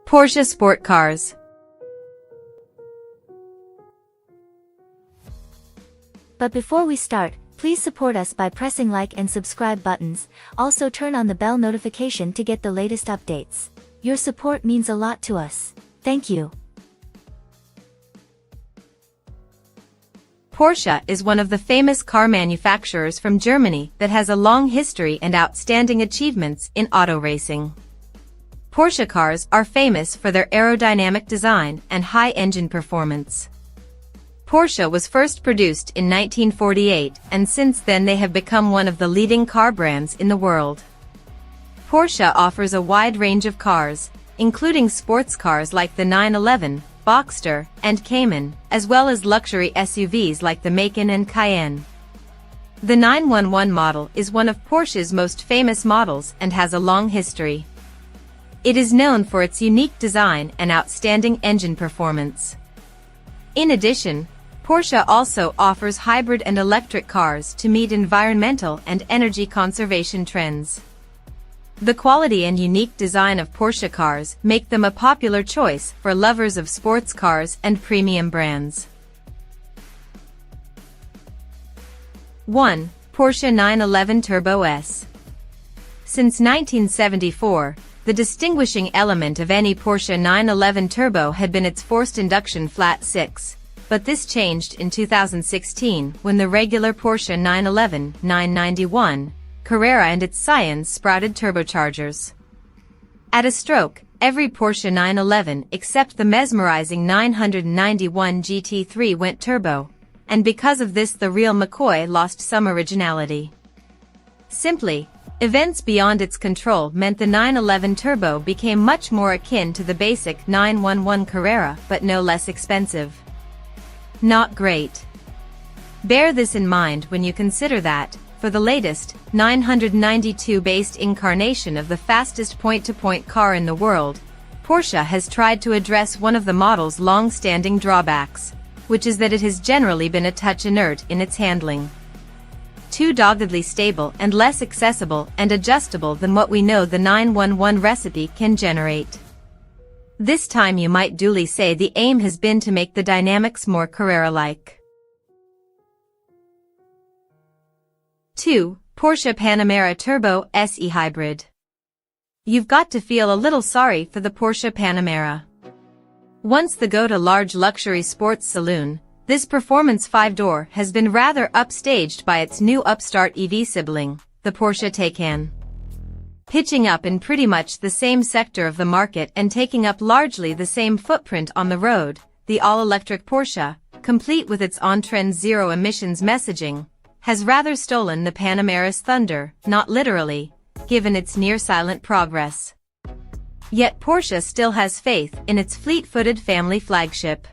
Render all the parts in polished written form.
Porsche sport cars. But before we start, please support us by pressing like and subscribe buttons. Also turn on the bell notification to get the latest updates. Your support means a lot to us. Thank you. Porsche is one of the famous car manufacturers from Germany that has a long history and outstanding achievements in auto racing. Porsche cars are famous for their aerodynamic design and high engine performance. Porsche was first produced in 1948, and since then they have become one of the leading car brands in the world. Porsche offers a wide range of cars, including sports cars like the 911, Boxster, and Cayman, as well as luxury SUVs like the Macan and Cayenne. The 911 model is one of Porsche's most famous models and has a long history. It is known for its unique design and outstanding engine performance. In addition, Porsche also offers hybrid and electric cars to meet environmental and energy conservation trends. The quality and unique design of Porsche cars make them a popular choice for lovers of sports cars and premium brands. 1. Porsche 911 Turbo S. Since 1974, the distinguishing element of any Porsche 911 Turbo had been its forced induction flat six, but this changed in 2016 when the regular Porsche 911, 991, Carrera and its scions sprouted turbochargers. At a stroke, every Porsche 911 except the mesmerizing 991 GT3 went turbo, and because of this the real McCoy lost some originality. Simply, events beyond its control meant the 911 Turbo became much more akin to the basic 911 Carrera but no less expensive. Not great. Bear this in mind when you consider that, for the latest, 992-based incarnation of the fastest point-to-point car in the world, Porsche has tried to address one of the model's long-standing drawbacks, which is that it has generally been a touch inert in its handling. Too doggedly stable and less accessible and adjustable than what we know the 911 recipe can generate. This time you might duly say the aim has been to make the dynamics more Carrera-like. 2. Porsche Panamera Turbo SE Hybrid. You've got to feel a little sorry for the Porsche Panamera. Once the go-to large luxury sports saloon, this performance five-door has been rather upstaged by its new upstart EV sibling, the Porsche Taycan. Pitching up in pretty much the same sector of the market and taking up largely the same footprint on the road, the all-electric Porsche, complete with its on-trend zero-emissions messaging, has rather stolen the Panamera's thunder, not literally, given its near-silent progress. Yet Porsche still has faith in its fleet-footed family flagship.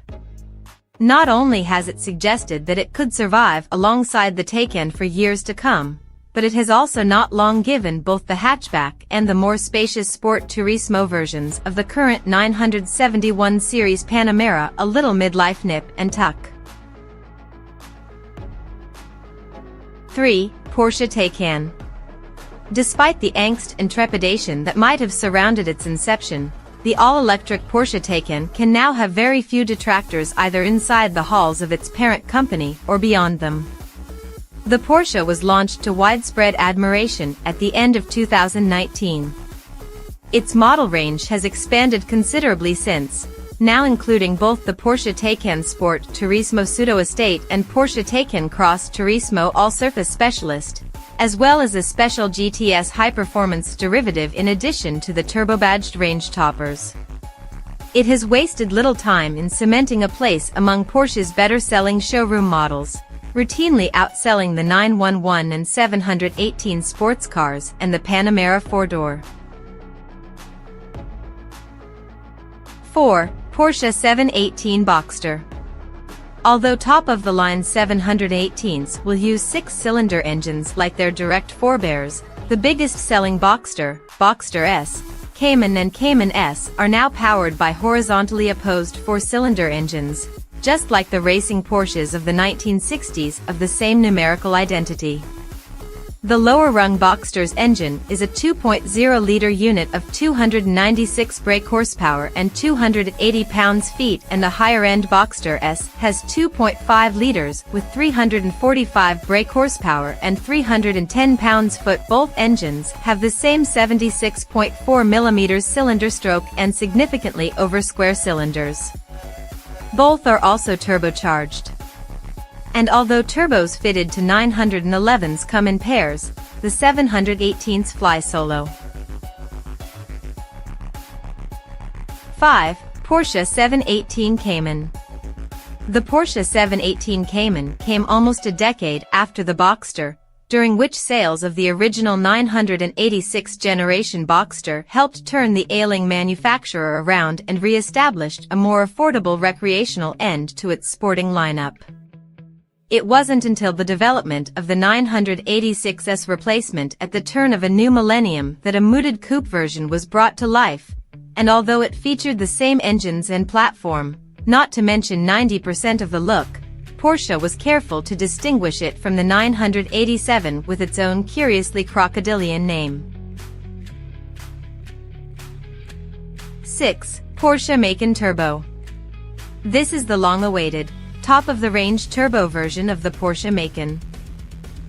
Not only has it suggested that it could survive alongside the Taycan for years to come, but it has also not long given both the hatchback and the more spacious Sport Turismo versions of the current 971 series Panamera a little midlife nip and tuck. 3. Porsche Taycan. Despite the angst and trepidation that might have surrounded its inception, the all-electric Porsche Taycan can now have very few detractors either inside the halls of its parent company or beyond them. The Porsche was launched to widespread admiration at the end of 2019. Its model range has expanded considerably since, now including both the Porsche Taycan Sport Turismo Pseudo Estate and Porsche Taycan Cross Turismo All-Surface Specialist, as well as a special GTS high-performance derivative in addition to the turbo-badged range toppers. It has wasted little time in cementing a place among Porsche's better-selling showroom models, routinely outselling the 911 and 718 sports cars and the Panamera four-door. 4. Porsche 718 Boxster. Although top-of-the-line 718s will use six-cylinder engines like their direct forebears, the biggest-selling Boxster, Boxster S, Cayman and Cayman S are now powered by horizontally opposed four-cylinder engines, just like the racing Porsches of the 1960s of the same numerical identity. The lower-rung Boxster's engine is a 2.0-liter unit of 296 brake horsepower and 280 pounds-feet, and the higher-end Boxster S has 2.5 liters with 345 brake horsepower and 310 pounds-foot. Both engines have the same 76.4 mm cylinder stroke and significantly over square cylinders. Both are also turbocharged. And although turbos fitted to 911s come in pairs, the 718s fly solo. 5. Porsche 718 Cayman. The Porsche 718 Cayman came almost a decade after the Boxster, during which sales of the original 986 generation Boxster helped turn the ailing manufacturer around and re-established a more affordable recreational end to its sporting lineup. It wasn't until the development of the 986's replacement at the turn of a new millennium that a mooted coupe version was brought to life, and although it featured the same engines and platform, not to mention 90% of the look, Porsche was careful to distinguish it from the 987 with its own curiously crocodilian name. 6. Porsche Macan Turbo. This is the long-awaited, top-of-the-range turbo version of the Porsche Macan.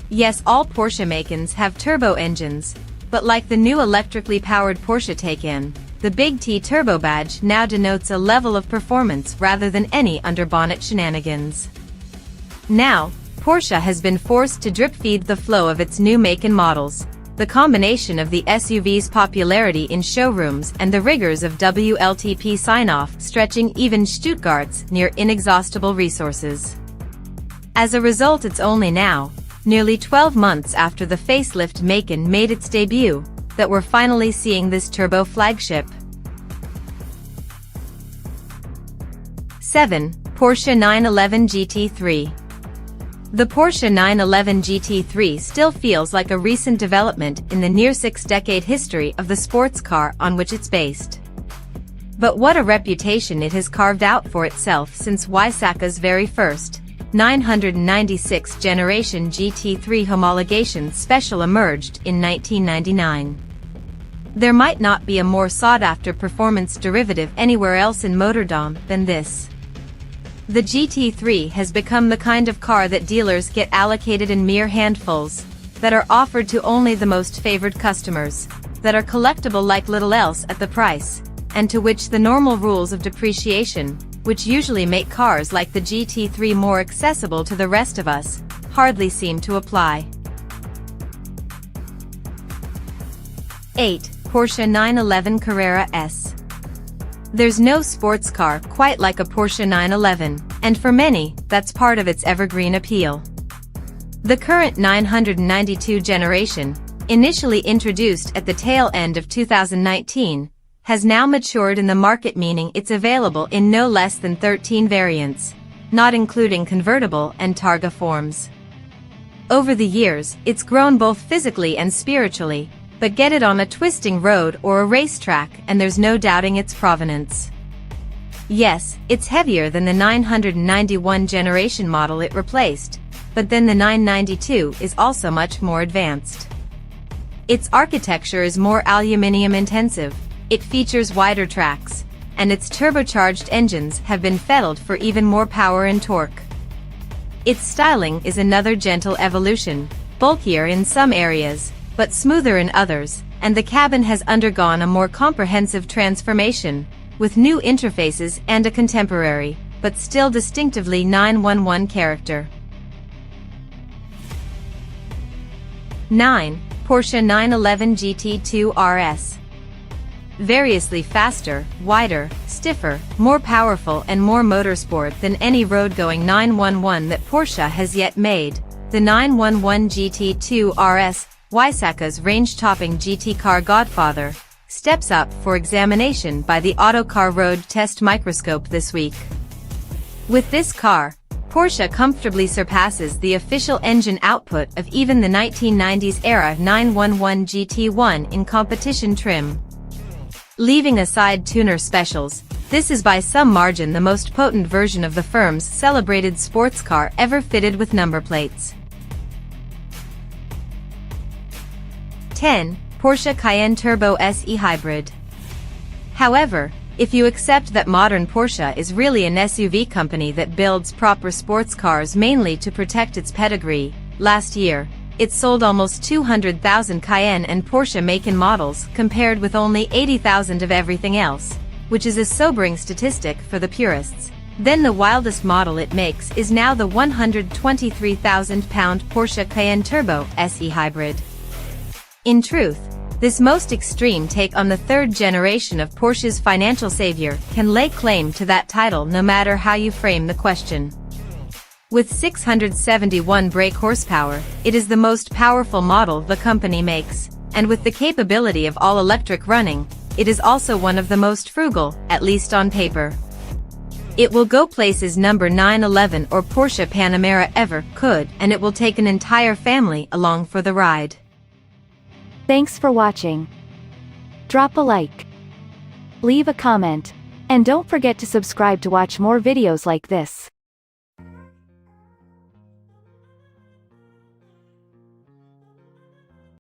Yes, all Porsche Macans have turbo engines, but like the new electrically powered Porsche Taycan, the Big T turbo badge now denotes a level of performance rather than any under-bonnet shenanigans. Now, Porsche has been forced to drip-feed the flow of its new Macan models, the combination of the SUV's popularity in showrooms and the rigors of WLTP sign-off stretching even Stuttgart's near inexhaustible resources. As a result, it's only now, nearly 12 months after the facelift Macan made its debut, that we're finally seeing this turbo flagship. 7. Porsche 911 GT3. The Porsche 911 GT3 still feels like a recent development in the near six-decade history of the sports car on which it's based. But what a reputation it has carved out for itself since Weissach's very first, 996 generation GT3 homologation special emerged in 1999. There might not be a more sought-after performance derivative anywhere else in motordom than this. The GT3 has become the kind of car that dealers get allocated in mere handfuls, that are offered to only the most favored customers, that are collectible like little else at the price, and to which the normal rules of depreciation, which usually make cars like the GT3 more accessible to the rest of us, hardly seem to apply. 8. Porsche 911 Carrera S. There's no sports car quite like a Porsche 911, and for many, that's part of its evergreen appeal. The current 992 generation, initially introduced at the tail end of 2019, has now matured in the market, meaning it's available in no less than 13 variants, not including convertible and Targa forms. Over the years, it's grown both physically and spiritually, but get it on a twisting road or a racetrack and there's no doubting its provenance. Yes, it's heavier than the 991 generation model it replaced, but then the 992 is also much more advanced. Its architecture is more aluminium intensive, it features wider tracks, and its turbocharged engines have been fettled for even more power and torque. Its styling is another gentle evolution, bulkier in some areas, but smoother in others, and the cabin has undergone a more comprehensive transformation, with new interfaces and a contemporary, but still distinctively 911 character. 9. Porsche 911 GT2 RS. Variously faster, wider, stiffer, more powerful and more motorsport than any road-going 911 that Porsche has yet made, the 911 GT2 RS, Weissach's range-topping GT car godfather, steps up for examination by the Autocar Road Test Microscope this week. With this car, Porsche comfortably surpasses the official engine output of even the 1990s-era 911 GT1 in competition trim. Leaving aside tuner specials, this is by some margin the most potent version of the firm's celebrated sports car ever fitted with number plates. 10. Porsche Cayenne Turbo SE Hybrid. However, if you accept that modern Porsche is really an SUV company that builds proper sports cars mainly to protect its pedigree, last year, it sold almost 200,000 Cayenne and Porsche make-in models compared with only 80,000 of everything else, which is a sobering statistic for the purists. Then the wildest model it makes is now the 123,000-pound Porsche Cayenne Turbo SE Hybrid. In truth, this most extreme take on the third generation of Porsche's financial savior can lay claim to that title no matter how you frame the question. With 671 brake horsepower, it is the most powerful model the company makes, and with the capability of all-electric running, it is also one of the most frugal, at least on paper. It will go places number 911 or Porsche Panamera ever could, and it will take an entire family along for the ride. Thanks for watching. Drop a like. Leave a comment. And don't forget to subscribe to watch more videos like this.